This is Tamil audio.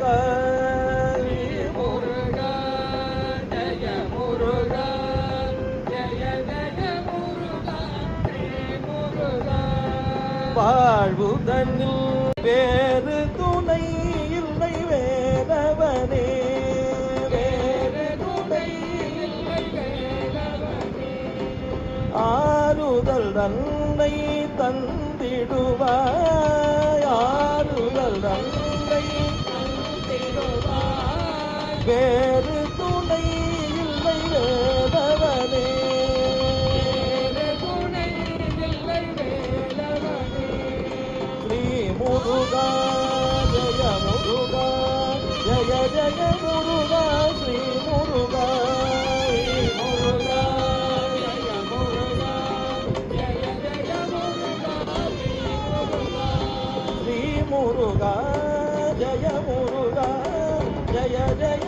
முருகா முருகா ஜய முருகா ஜய ஜய முருகா ஸ்ரீ முருகா வாழ்வுதனில் வேறு துணை இல்லை வேதவனே வேறு துணை இல்லை வேதவனே ஆறுதல் தன்னை தந்திடுவாய் ஆறுதல் தன்னை தந்திடுவாய் வேறு துணை இல்லை வேதவனே வேறு துணை இல்லை வேதவனே ஸ்ரீ முருகா ஜய முருகா ஜய ஜய முருகா ஸ்ரீ முருகா முருகா ஜய முருகா ஜய ஜய முருகா ஸ்ரீ முருகா ஜய முருகா ஜய ஜய